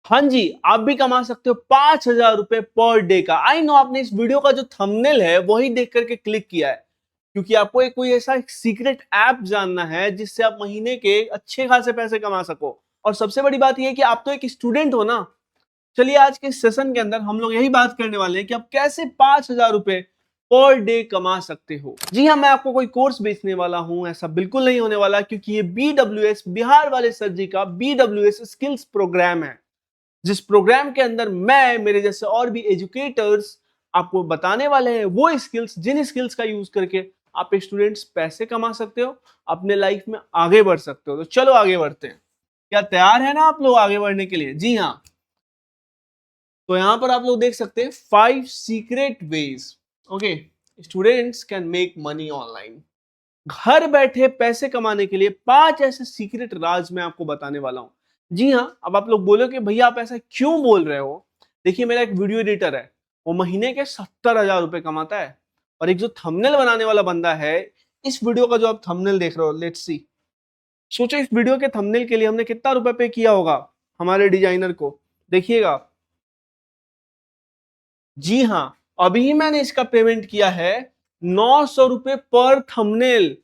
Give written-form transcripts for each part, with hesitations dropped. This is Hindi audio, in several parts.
हाँ जी, आप भी कमा सकते हो 5,000 रुपए पर डे का। आई नो आपने इस वीडियो का जो थंबनेल है वही देख करके क्लिक किया है, क्योंकि आपको एक कोई ऐसा एक सीक्रेट ऐप जानना है जिससे आप महीने के अच्छे खासे पैसे कमा सको। और सबसे बड़ी बात यह है कि आप तो एक स्टूडेंट हो ना। चलिए आज के सेशन के अंदर हम लोग यही बात करने वाले हैं कि आप कैसे 5,000 रुपए पर डे कमा सकते हो। जी हाँ, मैं आपको कोई कोर्स बेचने वाला हूं, ऐसा बिल्कुल नहीं होने वाला, क्योंकि ये BWS बिहार वाले सर जी का BWS स्किल्स प्रोग्राम है, जिस प्रोग्राम के अंदर मैं मेरे जैसे और भी एजुकेटर्स आपको बताने वाले हैं वो स्किल्स, जिन स्किल्स का यूज करके आप स्टूडेंट्स पैसे कमा सकते हो, अपने लाइफ में आगे बढ़ सकते हो। तो चलो आगे बढ़ते हैं। क्या तैयार है ना आप लोग आगे बढ़ने के लिए? जी हाँ। तो यहां पर आप लोग देख सकते हैं 5 secret ways. Okay, students can make money online. घर बैठे पैसे कमाने के लिए 5 ऐसे सीक्रेट राज मैं आपको बताने वाला हूं। जी हाँ, अब आप लोग बोलोगे भैया आप ऐसा क्यों बोल रहे हो? देखिए, मेरा एक वीडियो एडिटर है, वो महीने के 70,000 रुपए कमाता है। और एक जो थंबनेल बनाने वाला बंदा है, इस वीडियो का जो आप थंबनेल देख रहे हो, लेट्स सी, सोचो इस वीडियो के थंबनेल के लिए हमने कितना रुपए पे किया होगा हमारे डिजाइनर को। देखिएगा। जी हाँ, अभी मैंने इसका पेमेंट किया है 900 रुपए पर थंबनेल।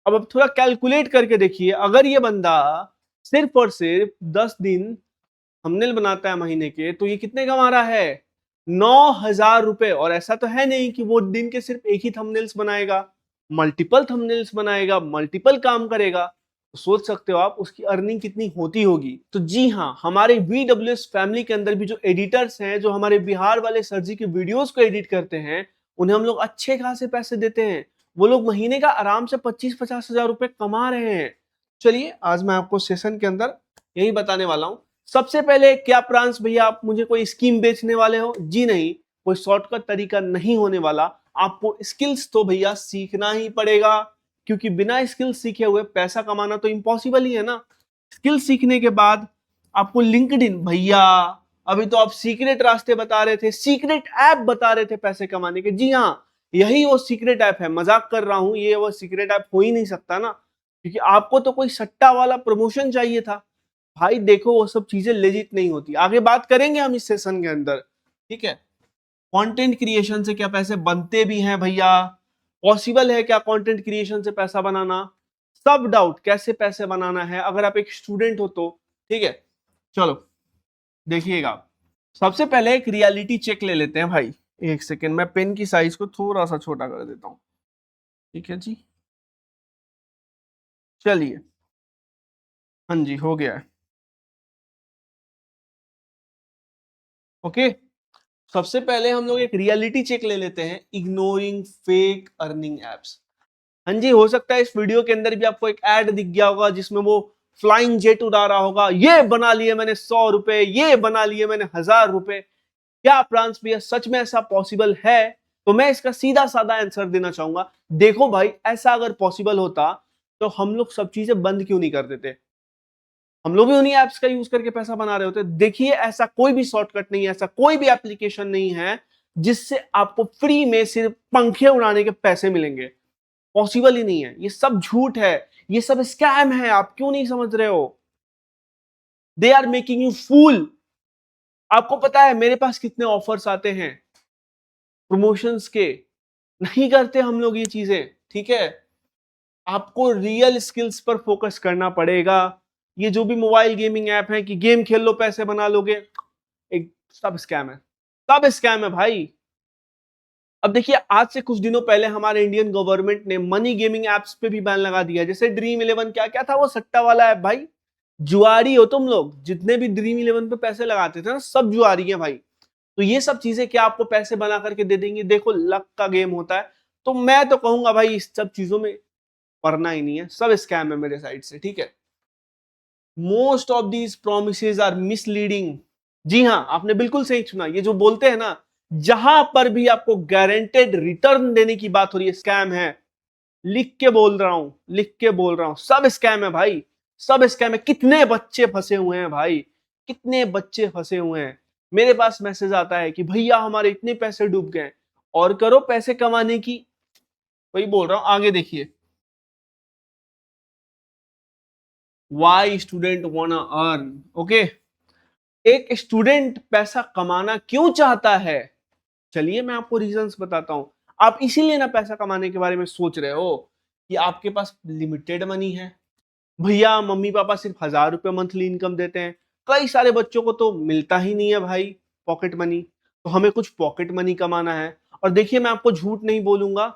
अब थोड़ा कैलकुलेट करके देखिए, अगर ये बंदा सिर्फ और सिर्फ 10 दिन थंबनेल बनाता है महीने के, तो ये कितने कमा रहा है? 9,000 रुपए। और ऐसा तो है नहीं कि वो दिन के सिर्फ एक ही थंबनेल्स बनाएगा, मल्टीपल थंबनेल्स बनाएगा, मल्टीपल काम करेगा। तो सोच सकते हो आप उसकी अर्निंग कितनी होती होगी। तो जी हाँ, हमारे VWS फैमिली के अंदर भी जो एडिटर्स हैं, जो हमारे बिहार वाले सर जी की वीडियोस को एडिट करते हैं, उन्हें हम लोग अच्छे खासे पैसे देते हैं। वो लोग महीने का आराम से 25-50 हजार रुपए कमा रहे हैं। चलिए आज मैं आपको सेशन के अंदर यही बताने वाला हूं। सबसे पहले, क्या प्रांश भैया आप मुझे कोई स्कीम बेचने वाले हो? जी नहीं, कोई शॉर्टकट तरीका नहीं होने वाला। आपको स्किल्स तो भैया सीखना ही पड़ेगा, क्योंकि बिना स्किल्स सीखे हुए पैसा कमाना तो इम्पॉसिबल ही है ना। स्किल सीखने के बाद आपको लिंक्डइन, भैया अभी तो आप सीक्रेट रास्ते बता रहे थे, सीक्रेट ऐप बता रहे थे पैसे कमाने के। जी हाँ, यही वो सीक्रेट ऐप है। मजाक कर रहा हूं, ये वो सीक्रेट ऐप हो ही नहीं सकता ना, क्योंकि आपको तो कोई सट्टा वाला प्रमोशन चाहिए था। भाई देखो, वो सब चीजें लेजिट नहीं होती। आगे बात करेंगे हम इस सेशन के अंदर, ठीक है। कंटेंट क्रिएशन से क्या पैसे बनते भी हैं भैया? पॉसिबल है क्या कंटेंट क्रिएशन से पैसा बनाना? सब डाउट कैसे पैसे बनाना है अगर आप एक स्टूडेंट हो तो, ठीक है। चलो देखिएगा, सबसे पहले एक रियलिटी चेक ले लेते हैं भाई। एक सेकेंड, मैं पेन की साइज को थोड़ा सा छोटा कर देता हूं, ठीक है जी। चलिए, हाँ जी, हो गया है। ओके, सबसे पहले हम लोग एक रियलिटी चेक ले लेते हैं, इग्नोरिंग फेक अर्निंग एप्स। हाँ जी, हो सकता है इस वीडियो के अंदर भी आपको एक ऐड दिख गया होगा जिसमें वो फ्लाइंग जेट उड़ा रहा होगा, ये बना लिए मैंने 100 रुपए, ये बना लिए मैंने 1,000 रुपए। क्या प्रांश भैया सच में ऐसा पॉसिबल है? तो मैं इसका सीधा साधा आंसर देना चाहूंगा। देखो भाई, ऐसा अगर पॉसिबल होता तो हम लोग सब चीजें बंद क्यों नहीं कर देते? हम लोग भी उन्हीं एप्स का यूज करके पैसा बना रहे होते। देखिए, ऐसा कोई भी शॉर्टकट नहीं है, ऐसा कोई भी एप्लीकेशन नहीं है जिससे आपको फ्री में सिर्फ पंखे उड़ाने के पैसे मिलेंगे। पॉसिबल ही नहीं है, ये सब झूठ है, ये सब स्कैम है। आप क्यों नहीं समझ रहे हो? They are making you fool. आपको पता है मेरे पास कितने ऑफर्स आते हैं प्रमोशंस के? नहीं करते हम लोग ये चीजें, ठीक है। आपको रियल स्किल्स पर फोकस करना पड़ेगा। ये जो भी मोबाइल गेमिंग ऐप है कि गेम खेल लो पैसे बना लोगे, एक सब स्कैम है, सब स्कैम है भाई। अब देखिए, आज से कुछ दिनों पहले हमारे इंडियन गवर्नमेंट ने मनी गेमिंग एप्स पे भी बैन लगा दिया, जैसे ड्रीम इलेवन। क्या क्या था वो सट्टा वाला ऐप भाई। जुआरी हो तुम लोग, जितने भी ड्रीम इलेवन पे पैसे लगाते थे ना, सब जुआरी है भाई। तो ये सब चीजें क्या आपको पैसे बना करके दे देंगी? देखो, लक का गेम होता है। तो मैं तो कहूंगा भाई, इस सब चीजों में पढ़ना ही नहीं है, सब स्कैम है मेरे साइड से, ठीक है। Most of these promises are misleading. जी हां, आपने बिल्कुल सही सुना। ये जो बोलते हैं ना, जहां पर भी आपको गारंटेड रिटर्न देने की बात हो रही है, स्कैम है। लिख के बोल रहा हूं, लिख के बोल रहा हूं, सब स्कैम है भाई, सब स्कैम है। कितने बच्चे फंसे हुए हैं भाई, कितने बच्चे फंसे हुए हैं। मेरे पास मैसेज आता है कि भैया हमारे इतने पैसे डूब गए। और करो पैसे कमाने की, वही बोल रहा हूं, आगे देखिए। Why student wanna earn? Okay, एक स्टूडेंट पैसा कमाना क्यों चाहता है? चलिए मैं आपको रीजंस बताता हूं। आप इसीलिए ना पैसा कमाने के बारे में सोच रहे हो कि आपके पास लिमिटेड मनी है। भैया मम्मी पापा सिर्फ 1000 रुपये मंथली इनकम देते हैं, कई सारे बच्चों को तो मिलता ही नहीं है भाई पॉकेट मनी। तो हमें कुछ पॉकेट मनी कमाना है। और देखिए मैं आपको झूठ नहीं बोलूंगा,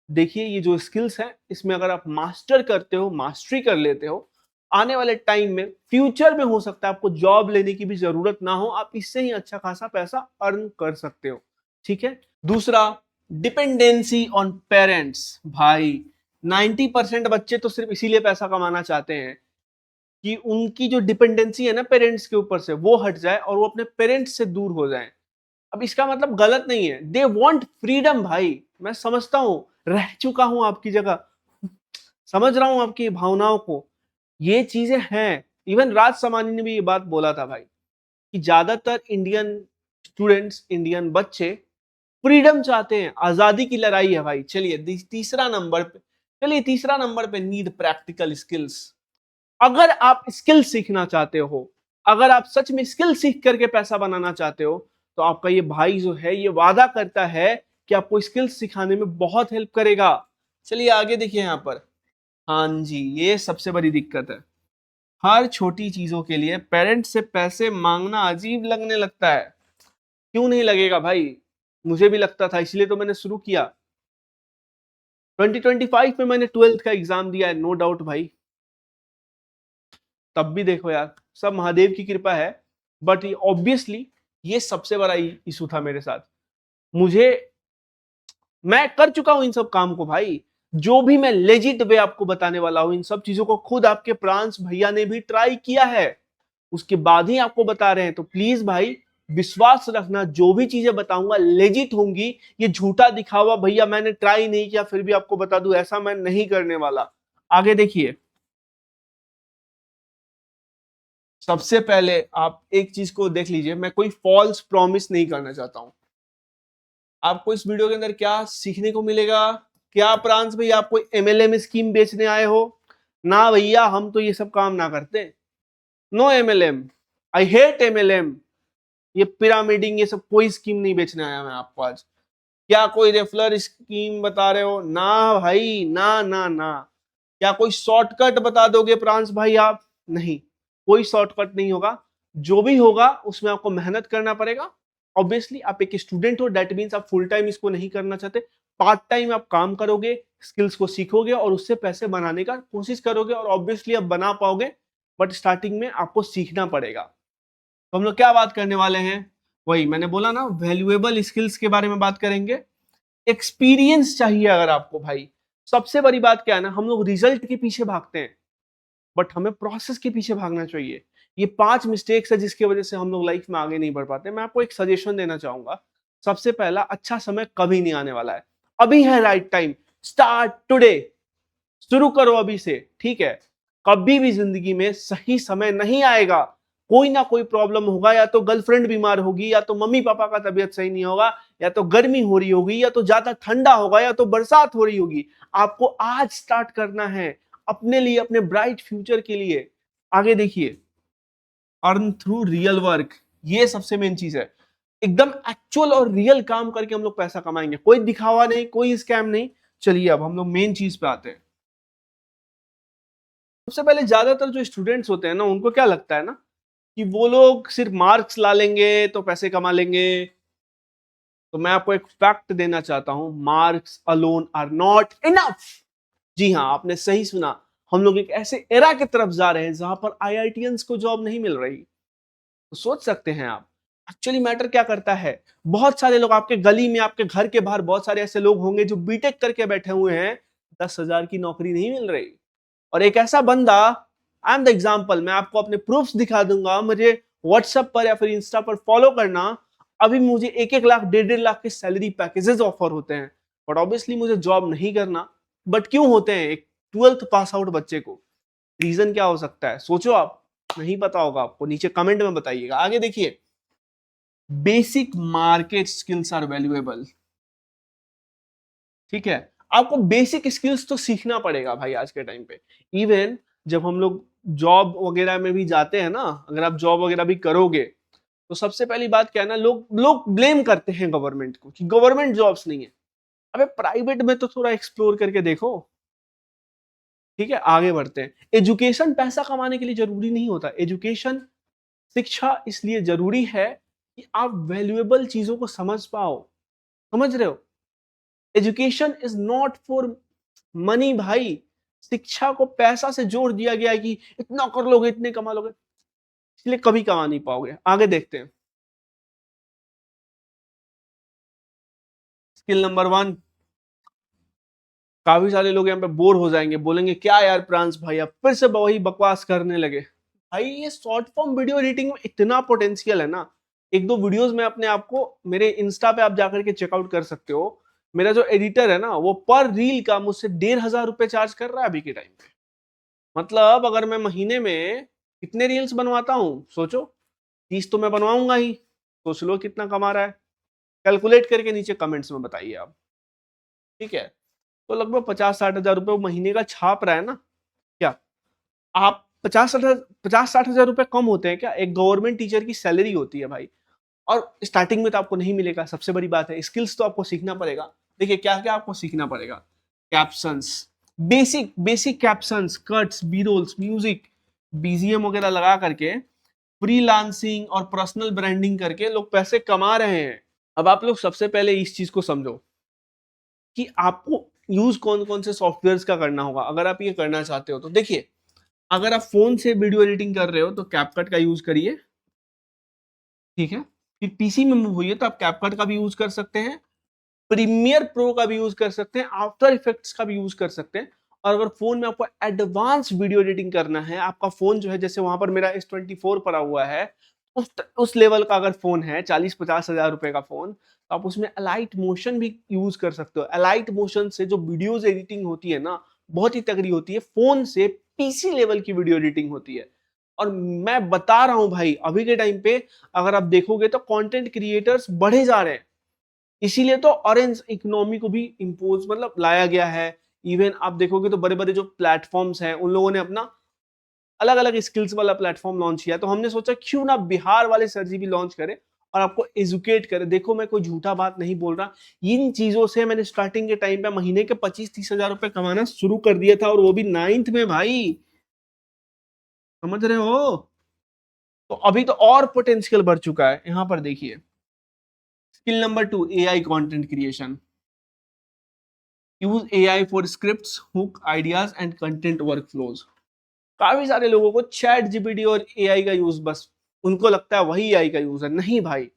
देखिए ये जो स्किल्स है इसमें अगर आप मास्टर करते हो, मास्टरी कर लेते हो, आने वाले टाइम में फ्यूचर में हो सकता है आपको जॉब लेने की भी जरूरत ना हो, आप इससे ही अच्छा खासा पैसा अर्न कर सकते हो। ठीक है। दूसरा, डिपेंडेंसी ऑन पेरेंट्स। भाई 90% बच्चे तो सिर्फ इसीलिए पैसा कमाना चाहते हैं कि उनकी जो डिपेंडेंसी है ना पेरेंट्स के ऊपर से वो हट जाए और वो अपने पेरेंट्स से दूर हो जाए। अब इसका मतलब गलत नहीं है, दे वांट फ्रीडम। भाई मैं समझता हूं, रह चुका हूं आपकी जगह, समझ रहा हूं आपकी भावनाओं को, ये चीजें हैं। इवन राज समानी ने भी ये बात बोला था भाई कि ज्यादातर इंडियन स्टूडेंट्स, इंडियन बच्चे फ्रीडम चाहते हैं, आजादी की लड़ाई है भाई। चलिए तीसरा नंबर पे नीड प्रैक्टिकल स्किल्स। अगर आप स्किल सीखना चाहते हो, अगर आप सच में स्किल सीख करके पैसा बनाना चाहते हो, तो आपका ये भाई जो है ये वादा करता है कि आपको स्किल सिखाने में बहुत हेल्प करेगा। चलिए आगे देखिए यहां पर। हाँ जी, ये सबसे बड़ी दिक्कत है। हर छोटी चीजों के लिए पेरेंट्स से पैसे मांगना अजीब लगने लगता है। क्यों नहीं लगेगा भाई, मुझे भी लगता था, इसलिए तो मैंने शुरू किया। 2025 में मैंने 12th का एग्जाम दिया है, नो डाउट भाई। तब भी देखो यार, सब महादेव की कृपा है। बट ऑब्वियसली ये सबसे बड़ा इशू था मेरे साथ। मुझे, मैं कर चुका हूं इन सब काम को भाई। जो भी मैं लेजिट वे आपको बताने वाला हूं, इन सब चीजों को खुद आपके प्रांश भैया ने भी ट्राई किया है, उसके बाद ही आपको बता रहे हैं। तो प्लीज भाई विश्वास रखना, जो भी चीजें बताऊंगा लेजिट होंगी। ये झूठा दिखावा भैया मैंने ट्राई नहीं किया फिर भी आपको बता दूं, ऐसा मैं नहीं करने वाला। आगे देखिए। सबसे पहले आप एक चीज को देख लीजिए, मैं कोई फॉल्स प्रॉमिस नहीं करना चाहता हूं। आपको इस वीडियो के अंदर क्या सीखने को मिलेगा? क्या प्रांश भाई आप कोई एमएलएम स्कीम बेचने आए हो? ना भैया, हम तो ये सब काम ना करते। No MLM, I hate MLM. ये पिरामिडिंग ये सब कोई स्कीम नहीं बेचने आया मैं आपको आज। क्या कोई रेफलर स्कीम बता रहे हो? ना भाई, ना ना ना। क्या कोई शॉर्टकट बता दोगे प्रांश भाई आप? नहीं, कोई शॉर्टकट नहीं होगा। जो भी होगा उसमें आपको मेहनत करना पड़ेगा। ऑब्वियसली आप एक स्टूडेंट हो, दैट मीन्स आप फुल टाइम इसको नहीं करना चाहते, पार्ट टाइम आप काम करोगे, स्किल्स को सीखोगे और उससे पैसे बनाने का कोशिश करोगे और ऑब्वियसली आप बना पाओगे। बट स्टार्टिंग में आपको सीखना पड़ेगा। तो हम लोग क्या बात करने वाले हैं? वही मैंने बोला ना, वैल्यूएबल स्किल्स के बारे में बात करेंगे। एक्सपीरियंस चाहिए अगर आपको भाई। सबसे बड़ी बात क्या है ना, हम लोग रिजल्ट के पीछे भागते हैं बट हमें प्रोसेस के पीछे भागना चाहिए। ये 5 मिस्टेक्स है जिसकी वजह से हम लोग लाइफ में आगे नहीं बढ़ पाते। मैं आपको एक सजेशन देना चाहूंगा। सबसे पहला, अच्छा समय कभी नहीं आने वाला है, अभी है राइट टाइम। स्टार्ट टुडे, शुरू करो अभी से, ठीक है? कभी भी जिंदगी में सही समय नहीं आएगा। कोई ना कोई प्रॉब्लम होगा, या तो गर्लफ्रेंड बीमार होगी, या तो मम्मी पापा का तबीयत सही नहीं होगा, या तो गर्मी हो रही होगी, या तो ज्यादा ठंडा होगा, या तो बरसात हो रही होगी। आपको आज स्टार्ट करना है अपने लिए, अपने ब्राइट फ्यूचर के लिए। आगे देखिए, अर्न थ्रू रियल वर्क, ये सबसे मेन चीज है। एकदम एक्चुअल और रियल काम करके हम लोग पैसा कमाएंगे, कोई दिखावा नहीं, कोई स्कैम नहीं। चलिए अब हम लोग मेन चीज पे आते हैं। सबसे पहले ज्यादातर जो स्टूडेंट्स होते हैं ना, उनको क्या लगता है ना कि वो लोग सिर्फ मार्क्स ला लेंगे तो पैसे कमा लेंगे। तो मैं आपको एक फैक्ट देना चाहता हूं, marks alone are not enough. जी हाँ, आपने सही सुना। हम लोग एक ऐसे एरा की तरफ जा रहे हैं जहां पर आईआईटियंस को जॉब नहीं मिल रही। तो सोच सकते हैं आप, एक्चुअली मैटर क्या करता है। बहुत सारे लोग आपके गली में, आपके घर के बाहर बहुत सारे ऐसे लोग होंगे जो बीटेक करके बैठे हुए हैं, 10,000 की नौकरी नहीं मिल रही। और एक ऐसा बंदा, आई एम द एग्जाम्पल, मैं आपको अपने प्रूफ्स दिखा दूंगा, मुझे व्हाट्सएप पर या फिर इंस्टा पर फॉलो करना। अभी मुझे 1-1 लाख 1.5-1.5 लाख के सैलरी पैकेजेस ऑफर होते हैं, बट ऑब्वियसली मुझे जॉब नहीं करना। बट क्यों होते हैं एक 12th पास आउट बच्चे को? रीजन क्या हो सकता है, सोचो आप। नहीं पता होगा आपको, नीचे कमेंट में बताइएगा। आगे देखिए, basic market skills are valuable. ठीक है, आपको बेसिक स्किल्स तो सीखना पड़ेगा भाई आज के टाइम पे। इवन जब हम लोग जॉब वगैरह में भी जाते हैं ना, अगर आप जॉब वगैरह भी करोगे तो सबसे पहली बात क्या है ना, लोग लोग ब्लेम करते हैं गवर्नमेंट को कि गवर्नमेंट जॉब्स नहीं है। अबे प्राइवेट में तो थोड़ा एक्सप्लोर करके देखो। ठीक है, आगे बढ़ते हैं। एजुकेशन पैसा कमाने के लिए जरूरी नहीं होता। एजुकेशन, शिक्षा इसलिए जरूरी है कि आप वैल्यूएबल चीजों को समझ पाओ। समझ रहे हो? Education is not for money भाई। शिक्षा को पैसा से जोड़ दिया गया है कि इतना कर लोगे, इतने कमा लोगे, इसलिए कभी कमा नहीं पाओगे। आगे देखते हैं। स्किल नंबर 1, काफी सारे लोग यहाँ पे बोर हो जाएंगे, बोलेंगे क्या यार प्रांस भाई अब फिर से वही बकवास करने लगे। भाई ये शॉर्ट फॉर्म वीडियो एडिटिंग में इतना पोटेंशियल है ना। एक दो वीडियोस में अपने आप को, मेरे इंस्टा पे आप जाकर के चेकआउट कर सकते हो। मेरा जो एडिटर है ना, वो पर रील का मुझसे 1,500 रुपए चार्ज कर रहा है अभी के टाइम पे। मतलब अगर मैं महीने में कितने रील्स बनवाता हूँ सोचो, 30 तो मैं बनवाऊंगा ही। सोच लो कितना कमा रहा है, कैलकुलेट करके नीचे कमेंट्स में बताइए आप। ठीक है, तो लगभग 50-60 हजार रुपए महीने का छाप रहा है ना। क्या आप 50-60 हजार रुपए कम होते हैं क्या? एक गवर्नमेंट टीचर की सैलरी होती है भाई। और स्टार्टिंग में तो आपको नहीं मिलेगा, सबसे बड़ी बात है। स्किल्स तो आपको सीखना पड़ेगा। देखिए क्या क्या आपको सीखना पड़ेगा। Captions, basic basic captions, cuts, B rolls, music, BGM वगैरह लगा करके फ्रीलांसिंग और पर्सनल ब्रांडिंग करके लोग पैसे कमा रहे हैं। अब आप लोग सबसे पहले इस चीज को समझो कि आपको यूज कौन कौन से सॉफ्टवेयर्स का करना होगा अगर आप ये करना चाहते हो। तो देखिए, अगर आप फोन से वीडियो एडिटिंग कर रहे हो तो कैपकट का यूज करिए। ठीक है, फिर पीसी में मूव हुई है तो आप कैपकट का भी यूज कर सकते हैं, प्रीमियर प्रो का भी यूज कर सकते हैं, आफ्टर इफेक्ट्स का भी यूज कर सकते हैं। और अगर फोन में आपको एडवांस वीडियो एडिटिंग करना है, आपका फोन जो है, जैसे वहां पर मेरा S24 पड़ा हुआ है, उस लेवल का अगर फोन है, 40-50 हजार रुपए का फोन, तो आप उसमें अलाइट मोशन भी यूज कर सकते हो। अलाइट मोशन से जो वीडियोज एडिटिंग होती है ना, बहुत ही तगड़ी होती है। फोन से पीसी लेवल की वीडियो एडिटिंग होती है। और मैं बता रहा हूं भाई, अभी के टाइम पे अगर आप देखोगे तो कंटेंट क्रिएटर्स बढ़े जा रहे हैं। इसीलिए तो ऑरेंज इकोनॉमी को भी इम्पोज मतलब लाया गया है। इवन आप देखोगे तो बड़े बड़े जो प्लेटफॉर्म्स हैं, उन लोगों ने अपना अलग अलग स्किल्स वाला प्लेटफॉर्म लॉन्च किया। तो हमने सोचा क्यों ना बिहार वाले सर जी भी लॉन्च करें और आपको एजुकेट करें। देखो मैं कोई झूठा बात नहीं बोल रहा, इन चीजों से मैंने स्टार्टिंग के टाइम पे महीने के 25-30 हजार रुपए कमाना शुरू कर दिया था, और वो भी 9th में भाई। समझ रहे हो? तो अभी तो और पोटेंशियल बढ़ चुका है। यहां पर देखिए, skill number 2, AI content creation. Use AI for scripts, hook, ideas and content workflows. काफी सारे लोगों को चैट जीपीटी और एआई का यूज, बस उनको लगता है वही एआई का यूज है। नहीं भाई,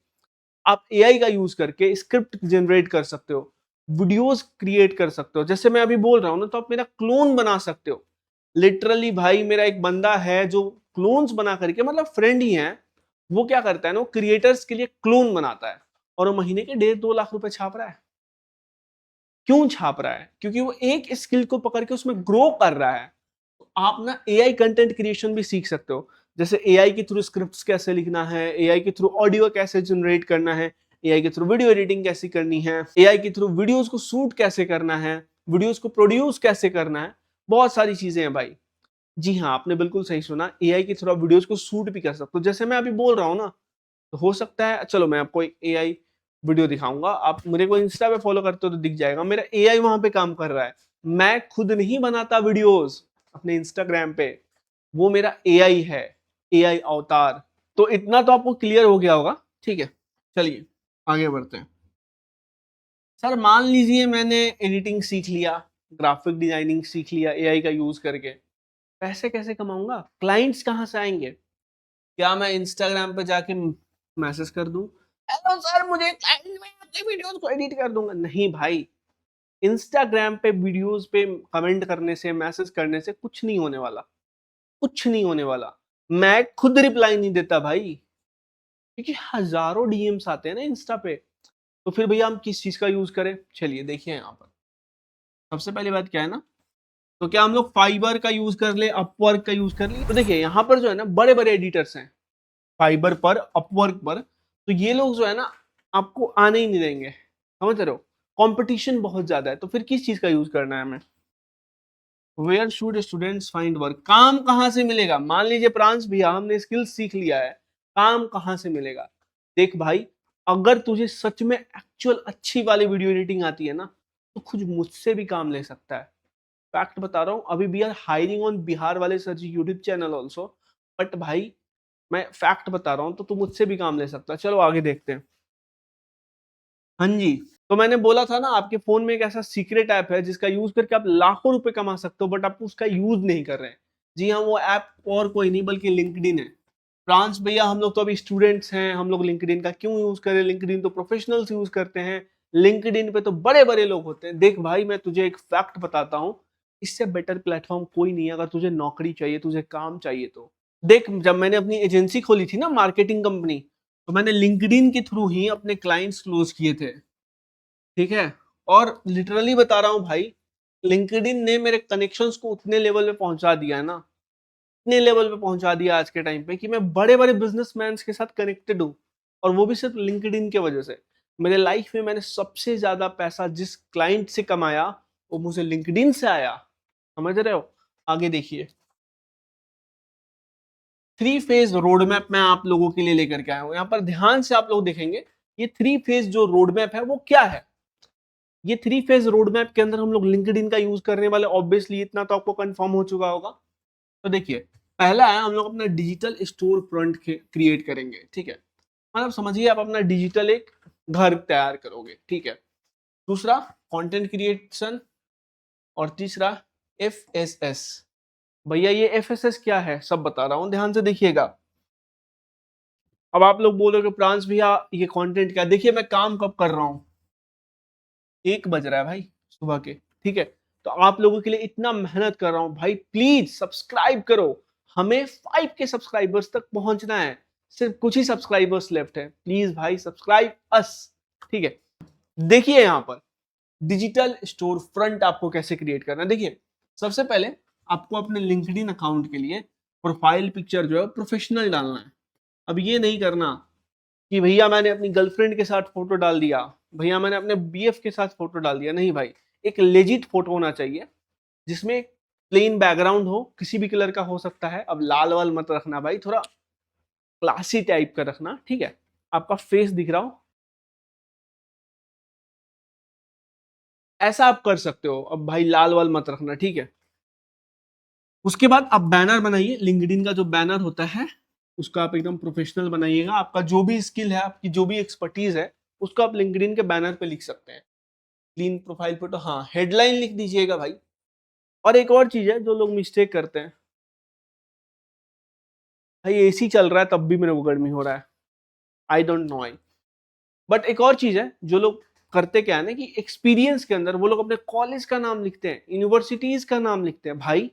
आप एआई का यूज करके स्क्रिप्ट जनरेट कर सकते हो, वीडियोस क्रिएट कर सकते हो। जैसे मैं अभी बोल रहा हूं ना, तो आप मेरा क्लोन बना सकते हो। लिटरली भाई, मेरा एक बंदा है जो क्लोन्स बना करके, मतलब फ्रेंड ही है, वो क्या करता है ना, वो क्रिएटर्स के लिए क्लोन बनाता है, और वो महीने के 1.5-2 लाख रुपए छाप रहा है। क्यों छाप रहा है? क्योंकि वो एक स्किल को पकड़ के उसमें ग्रो कर रहा है। तो आप ना एआई कंटेंट क्रिएशन भी सीख सकते हो। जैसे एआई के थ्रू स्क्रिप्ट्स कैसे लिखना है, एआई के थ्रू ऑडियो कैसे जनरेट करना है, एआई के थ्रू वीडियो एडिटिंग कैसे करनी है, एआई के थ्रू वीडियोस को शूट कैसे करना है, वीडियोस को प्रोड्यूस कैसे करना है। बहुत सारी चीजें हैं भाई। जी हाँ, आपने बिल्कुल सही सुना, एआई के थ्रू आप वीडियोस को शूट भी कर सकते हो। जैसे मैं अभी बोल रहा हूँ ना, तो हो सकता है, चलो मैं आपको एक एआई वीडियो दिखाऊंगा। आप मेरे को इंस्टा पे फॉलो करते हो तो दिख जाएगा, मेरा एआई वहां पे काम कर रहा है। मैं खुद नहीं बनाता वीडियोस अपने इंस्टाग्राम पे, वो मेरा एआई है, एआई अवतार। तो इतना तो आपको क्लियर हो गया होगा। ठीक है, चलिए आगे बढ़ते हैं। सर मान लीजिए मैंने एडिटिंग सीख लिया, ग्राफिक डिजाइनिंग सीख लिया एआई का यूज करके, पैसे कैसे कमाऊंगा? क्लाइंट्स कहाँ से आएंगे? क्या मैं इंस्टाग्राम पे जाके मैसेज कर दूं, हेलो सर मुझे क्लाइंट, मैं आपके वीडियोस को एडिट कर दूंगा? नहीं भाई, इंस्टाग्राम पे वीडियोस पे कमेंट करने से, मैसेज करने से कुछ नहीं होने वाला। कुछ नहीं होने वाला। मैं खुद रिप्लाई नहीं देता भाई, क्योंकि हजारों डीएम्स आते हैं ना इंस्टा पे। तो फिर भैया हम किस चीज का यूज करें? चलिए देखिए यहाँ पर सबसे पहली बात क्या है ना, तो क्या हम लोग फाइबर का यूज कर ले, अपवर्क का यूज कर ले? तो देखिए यहाँ पर जो है ना, बड़े बड़े एडिटर्स हैं फाइबर पर, अपवर्क पर। तो ये लोग जो है ना, आपको आने ही नहीं देंगे। समझ रहे हो? कंपटीशन बहुत ज्यादा है। तो फिर किस चीज का यूज करना है हमें? Where should students find work? काम कहाँ से मिलेगा? मान लीजिए प्रांश भैया हमने स्किल्स सीख लिया है, काम कहाँ से मिलेगा? देख भाई, अगर तुझे सच में एक्चुअल अच्छी वाली वीडियो एडिटिंग आती है ना, तो खुद मुझसे भी काम ले सकता है। फैक्ट बता रहा हूँ, अभी we are hiring on Bihar वाले sir ji YouTube channel also. But भाई मैं फैक्ट बता रहा हूँ, तो तू मुझसे भी काम ले सकता है। चलो आगे देखते हैं। हाँ जी, तो मैंने बोला था ना, आपके फोन में एक ऐसा सीक्रेट ऐप है जिसका यूज करके आप लाखों रुपए कमा सकते हो, बट आप उसका यूज नहीं कर रहे हैं। जी हाँ, वो ऐप और कोई नहीं बल्कि लिंक्डइन है। फ्रांस भैया, हम लोग तो अभी स्टूडेंट्स हैं, हम लोग लिंक्डइन का क्यों यूज करें? लिंक्डइन तो प्रोफेशनल्स यूज करते हैं। लिंक्डइन पे तो बड़े बड़े लोग होते हैं। देख भाई, मैं तुझे एक फैक्ट बताता हूँ, इससे बेटर प्लेटफॉर्म कोई नहीं है अगर तुझे नौकरी चाहिए, तुझे काम चाहिए तो। देख, जब मैंने अपनी एजेंसी खोली थी ना, मार्केटिंग कंपनी, तो मैंने लिंक्डइन के थ्रू ही अपने क्लाइंट्स क्लोज किए थे। ठीक है, और लिटरली बता रहा हूँ भाई, लिंक्डइन ने मेरे कनेक्शंस को उतने लेवल पे पहुंचा दिया है ना, इतने लेवल पे पहुंचा दिया आज के टाइम पे, कि मैं बड़े बड़े बिजनेसमैन के साथ कनेक्टेड हूँ। और वो भी सिर्फ लिंक्डइन के वजह से। मेरे लाइफ में मैंने सबसे ज्यादा पैसा जिस क्लाइंट से कमाया, वो मुझे लिंक्डइन से आया। समझ रहे हो? आगे देखिए, 3 फेज रोड मैप मैं आप लोगों के लिए लेकर के आया हूँ। यहाँ पर ध्यान से आप लोग देखेंगे, ये 3 फेज जो रोड मैप है वो क्या है। ये 3 फेज रोड मैप के अंदर हम लोग लिंक्डइन का यूज करने वाले, ऑब्वियसली इतना तो आपको कंफर्म हो चुका होगा। तो देखिए, पहला है, हम लोग अपना डिजिटल स्टोर फ्रंट क्रिएट करेंगे। ठीक है, मतलब समझिए आप अपना डिजिटल एक घर तैयार करोगे। ठीक है, दूसरा कंटेंट क्रिएशन, और तीसरा FSS। भैया ये FSS क्या है, सब बता रहा हूँ, ध्यान से देखिएगा। अब आप लोग बोलोगे प्रांश भैया ये कंटेंट क्या? देखिए मैं काम कब कर रहा हूँ, 1 बज रहा है भाई सुबह के। ठीक है, तो आप लोगों के लिए इतना मेहनत कर रहा हूं भाई, प्लीज सब्सक्राइब करो। हमें 5 के सब्सक्राइबर्स तक पहुंचना है, सिर्फ कुछ ही सब्सक्राइबर्स लेफ्ट है। प्लीज भाई सब्सक्राइब अस। ठीक है, देखिए यहाँ पर डिजिटल स्टोर फ्रंट आपको कैसे क्रिएट करना है। देखिए, सबसे पहले आपको अपने लिंक्डइन अकाउंट के लिए प्रोफाइल पिक्चर जो है प्रोफेशनल डालना है। अब ये नहीं करना कि भैया मैंने अपनी गर्लफ्रेंड के साथ फोटो डाल दिया, भैया मैंने अपने BF के साथ फोटो डाल दिया। नहीं भाई, एक लेजिट फोटो होना चाहिए जिसमें एक प्लेन बैकग्राउंड हो, किसी भी कलर का हो सकता है। अब लाल वाल मत रखना भाई, थोड़ा क्लासी टाइप का रखना। ठीक है, आपका फेस दिख रहा हो, ऐसा आप कर सकते हो। अब भाई लाल वाल मत रखना। ठीक है, उसके बाद आप बैनर बनाइए। लिंक्डइन का जो बैनर होता है उसका आप एकदम प्रोफेशनल बनाइएगा। आपका जो भी स्किल है, आपकी जो भी एक्सपर्टीज है, उसको आप लिंक्डइन के बैनर पे लिख सकते हैं। क्लीन प्रोफाइल फोटो, हाँ हेडलाइन लिख दीजिएगा भाई। और एक और चीज है जो लोग मिस्टेक करते हैं, भाई AC चल रहा है तब भी मेरे को गर्मी हो रहा है, I don't know I. But एक और चीज है, जो लोग करते क्या है ना, कि एक्सपीरियंस के अंदर वो लोग अपने कॉलेज का नाम लिखते हैं, यूनिवर्सिटीज का नाम लिखते हैं, भाई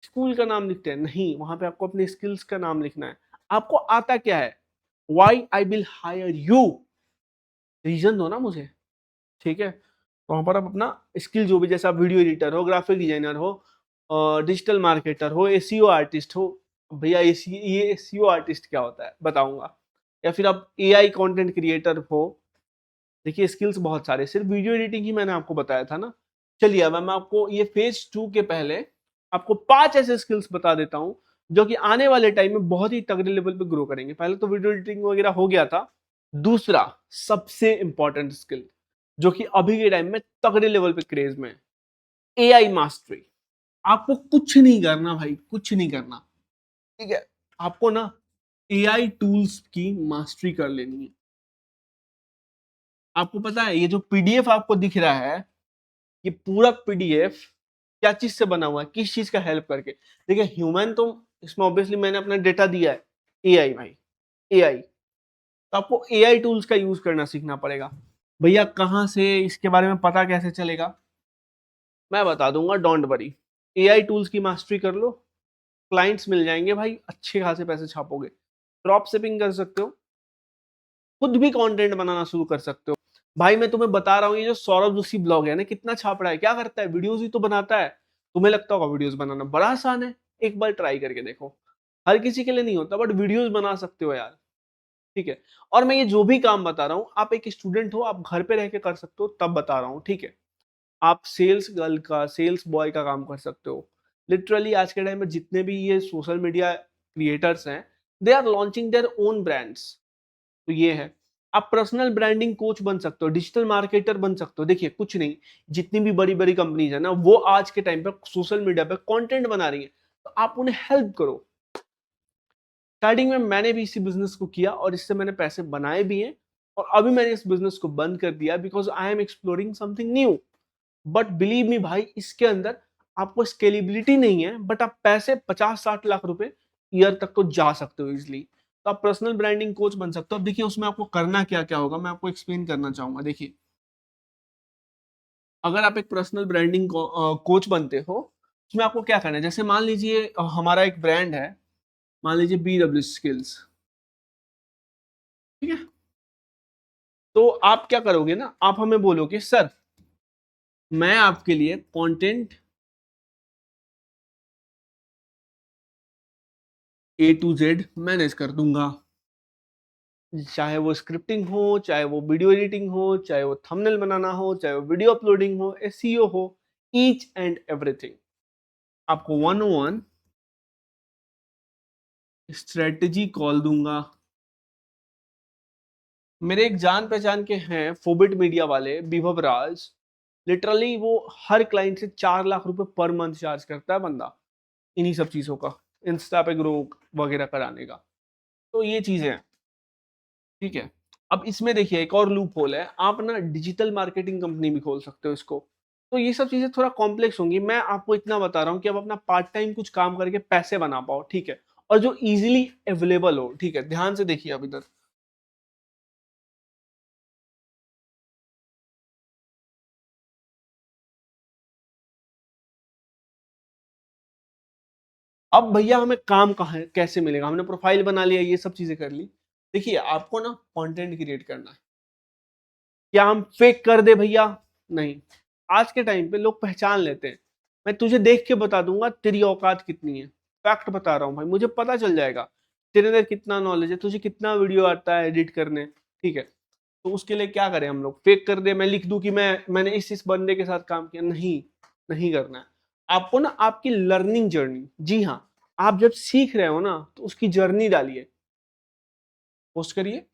स्कूल का नाम लिखते हैं नहीं। वहां पे आपको अपने स्किल्स का नाम लिखना है। आपको आता क्या है, why I will hire you, reason दो ना मुझे। ठीक है, तो वहां पर आप अपना स्किल जो भी, जैसे आप वीडियो एडिटर हो, ग्राफिक डिजाइनर हो, डिजिटल मार्केटर हो, SEO आर्टिस्ट हो। भैया ये SEO आर्टिस्ट क्या होता है बताऊंगा। या फिर आप AI कंटेंट क्रिएटर हो। देखिए स्किल्स बहुत सारे, सिर्फ वीडियो एडिटिंग ही मैंने आपको बताया था ना। चलिए अब मैं आपको ये फेज 2 के पहले आपको 5 ऐसे स्किल्स बता देता हूँ जो कि आने वाले टाइम में बहुत ही तगड़े लेवल पे ग्रो करेंगे। पहले तो वीडियो एडिटिंग वगैरह हो गया था। दूसरा सबसे इंपॉर्टेंट स्किल जो कि अभी के टाइम में तगड़े लेवल पे क्रेज में है, AI मास्टरी। आपको कुछ नहीं करना भाई, कुछ नहीं करना। ठीक है, आपको ना AI टूल्स की मास्टरी कर लेनी है। आपको पता है ये जो PDF आपको दिख रहा है, ये पूरा PDF क्या चीज से बना हुआ है, किस चीज का हेल्प करके? देखिए ह्यूमन तो इसमें ऑब्वियसली मैंने अपना डेटा दिया है, AI भाई, AI। तो आपको AI टूल्स का यूज करना सीखना पड़ेगा। भैया कहाँ से, इसके बारे में पता कैसे चलेगा? मैं बता दूंगा, डोंट वरी। AI टूल्स की मास्टरी कर लो, क्लाइंट्स मिल जाएंगे भाई, अच्छे खासे पैसे छापोगे। ड्रॉप शिपिंग कर सकते हो, खुद भी कंटेंट बनाना शुरू कर सकते हो। भाई मैं तुम्हें बता रहा हूँ, ये जो सौरभ जोशी ब्लॉग है ना, कितना छाप रहा है, क्या करता है, वीडियोस ही तो बनाता है। तुम्हें लगता होगा वीडियोस बनाना बड़ा आसान है, एक बार ट्राई करके देखो। हर किसी के लिए नहीं होता, बट वीडियोस बना सकते हो यार। ठीक है, और मैं ये जो भी काम बता रहा हूँ, आप एक स्टूडेंट हो, आप घर पे रह के कर सकते हो, तब बता रहा हूँ। ठीक है, आप सेल्स गर्ल का, सेल्स बॉय का काम कर सकते हो। लिटरली आज के टाइम में जितने भी ये सोशल मीडिया क्रिएटर्स हैं, they are launching their own brands. तो ये है। आप पर्सनल ब्रांडिंग कोच बन सकते हो, डिजिटल मार्केटर बन सकते हो। देखिए कुछ नहीं, जितनी भी बड़ी बड़ी कंपनीज है ना, वो आज के टाइम पे सोशल मीडिया पे कंटेंट बना रही है, तो आप उन्हें हेल्प करो। स्टार्टिंग में मैंने भी इसी बिजनेस को किया और इससे मैंने पैसे बनाए भी हैं, और अभी मैंने इस बिजनेस को बंद कर दिया because I am exploring something new. But believe me भाई, इसके अंदर आपको स्केलेबिलिटी नहीं है, बट आप पैसे 50-60 लाख रुपए ईयर तक तो जा सकते हो इजिली। तो आप पर्सनल ब्रांडिंग कोच बन सकते हो। अब देखिए उसमें आपको करना क्या क्या होगा, मैं आपको एक्सप्लेन करना चाहूंगा। देखिए अगर आप एक पर्सनल ब्रांडिंग कोच बनते हो, उसमें आपको क्या करना है, जैसे मान लीजिए हमारा एक ब्रांड है, मान लीजिए BW स्किल्स, ठीक है। तो आप क्या करोगे ना, आप हमें बोलोगे सर मैं आपके लिए content A to Z manage कर दूंगा, चाहे वो स्क्रिप्टिंग हो, चाहे वो वीडियो एडिटिंग हो, चाहे वो थंबनेल बनाना हो, चाहे वो वीडियो अपलोडिंग हो, SEO हो, ईच एंड एवरीथिंग। आपको 101 स्ट्रेटेजी कॉल दूंगा। मेरे एक जान पहचान के हैं फोबिट मीडिया वाले, विभव राज। लिटरली वो हर क्लाइंट से 4 लाख रुपए पर मंथ चार्ज करता है बंदा, इन्हीं सब चीजों का, इंस्टा पे ग्रो वगैरह कराने का। तो ये चीजें हैं, ठीक है। अब इसमें देखिए एक और लूप होल है, आप ना डिजिटल मार्केटिंग कंपनी भी खोल सकते हो इसको। तो ये सब चीजें थोड़ा कॉम्प्लेक्स होंगी, मैं आपको इतना बता रहा हूँ कि आप अपना पार्ट टाइम कुछ काम करके पैसे बना पाओ, ठीक है, और जो इजीली अवेलेबल हो, ठीक है। ध्यान से देखिए अब इधर, अब भैया हमें काम कहाँ है, कैसे मिलेगा, हमने प्रोफाइल बना लिया, ये सब चीजें कर ली। देखिए आपको ना कंटेंट क्रिएट करना है। क्या हम फेक कर दे भैया? नहीं। आज के टाइम पे लोग पहचान लेते हैं। मैं तुझे देख के बता दूंगा तेरी औकात कितनी है, फैक्ट बता रहा हूँ भाई, मुझे पता चल जाएगा तेरे अंदर कितना नॉलेज है, तुझे कितना वीडियो आता है एडिट करने, ठीक है। तो उसके लिए क्या करें हम लोग, फेक कर दे, मैं लिख दूं कि मैंने इस बंदे के साथ काम किया? नहीं, नहीं करना है। आपको ना आपकी लर्निंग जर्नी, जी हाँ, आप जब सीख रहे हो ना तो उसकी जर्नी डालिए, पोस्ट करिए,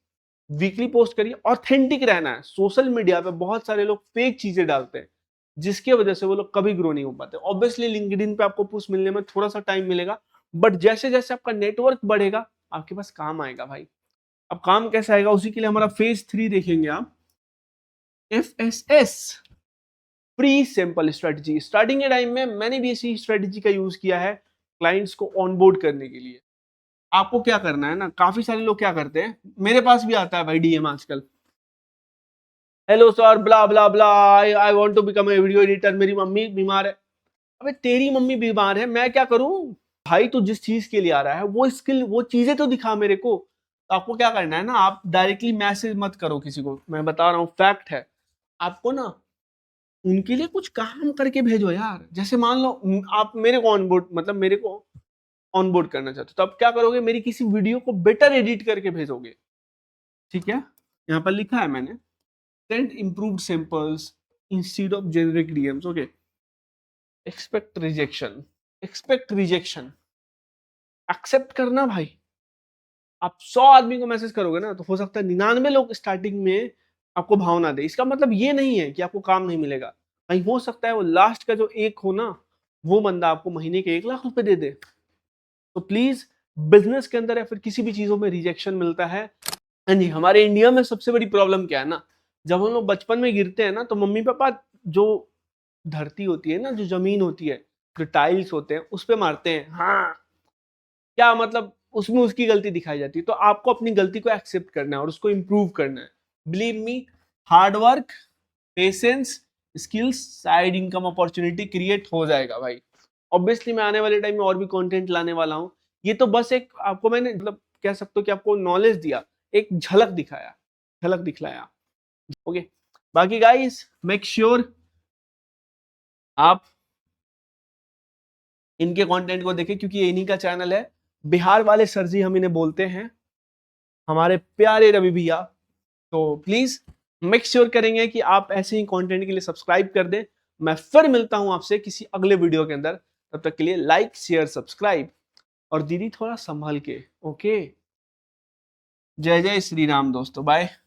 वीकली पोस्ट करिए, ऑथेंटिक रहना है। सोशल मीडिया पे बहुत सारे लोग फेक चीजें डालते हैं, जिसकी वजह से वो लोग कभी ग्रो नहीं हो पाते। ऑब्वियसली लिंक्डइन पे आपको पुश मिलने में थोड़ा सा टाइम मिलेगा, बट जैसे जैसे आपका नेटवर्क बढ़ेगा आपके पास काम आएगा भाई। अब काम कैसे आएगा, उसी के लिए हमारा फेज 3 देखेंगे आप, FSS, free sample strategy. Starting के टाइम में मैंने भी इसी स्ट्रेटजी का यूज किया है क्लाइंट्स को ऑनबोर्ड करने के लिए। आपको क्या करना है ना, काफी सारे लोग क्या करते हैं, मेरे पास भी आता है भाई डीएम आजकल, hello sir blah blah blah, I want to become a video editor, मेरी मम्मी बीमार है। अबे तेरी मम्मी बीमार है, मैं क्या करूं भाई? तू जिस चीज के लिए आ रहा है वो स्किल, वो चीजें तो दिखा मेरे को। तो आपको क्या करना है ना, आप डायरेक्टली मैसेज मत करो किसी को, मैं बता रहा हूँ फैक्ट है। आपको ना उनके लिए कुछ काम करके भेजो यार। जैसे मान लो आप मेरे को ऑनबोर्ड, मतलब मेरे को ऑनबोर्ड करना चाहते हो, तो आप क्या करोगे, मेरी किसी वीडियो को बेटर एडिट करके भेजोगे, ठीक है। यहाँ पर लिखा है मैंने, send improved samples instead of generic DMs. Okay. Expect rejection. Expect rejection. Accept करना भाई। आप 100 आदमी को मैसेज करोगे ना, तो हो सकता है 99 लोग स्टार्टिंग में आपको भाव ना दे। इसका मतलब ये नहीं है कि आपको काम नहीं मिलेगा, कहीं हो सकता है वो लास्ट का जो एक हो ना, वो बंदा आपको महीने के 1 लाख रुपए दे दे। तो प्लीज, बिजनेस के अंदर या फिर किसी भी चीजों में रिजेक्शन मिलता है। हाँ जी, हमारे इंडिया में सबसे बड़ी प्रॉब्लम क्या है ना, जब हम लोग बचपन में गिरते हैं ना, तो मम्मी पापा जो धरती होती है ना, जो जमीन होती है, जो टाइल्स होते हैं, उस पे मारते हैं। हाँ, क्या मतलब, उसमें उसकी गलती दिखाई जाती है। तो आपको अपनी गलती को एक्सेप्ट करना है और उसको इम्प्रूव करना है। Believe me, hard work, patience, skills, side income opportunity create हो जाएगा भाई। ऑब्वियसली मैं आने वाले टाइम में और भी कंटेंट लाने वाला हूँ। ये तो बस एक आपको मैंने, मतलब कह सकते हो कि आपको नॉलेज दिया, एक झलक दिखाया, झलक दिखलाया। ओके, बाकी गाइस मेक श्योर आप इनके कंटेंट को देखें, क्योंकि ये इन्हीं का चैनल है। बिहार वाले सर जी हम इन्हें बोलते हैं, हमारे प्यारे रवि भैया। तो प्लीज मेक श्योर करेंगे कि आप ऐसे ही कंटेंट के लिए सब्सक्राइब कर दें। मैं फिर मिलता हूं आपसे किसी अगले वीडियो के अंदर, तब तक के लिए लाइक शेयर सब्सक्राइब। और दीदी थोड़ा संभल के, ओके। जय जय श्री राम दोस्तों, बाय।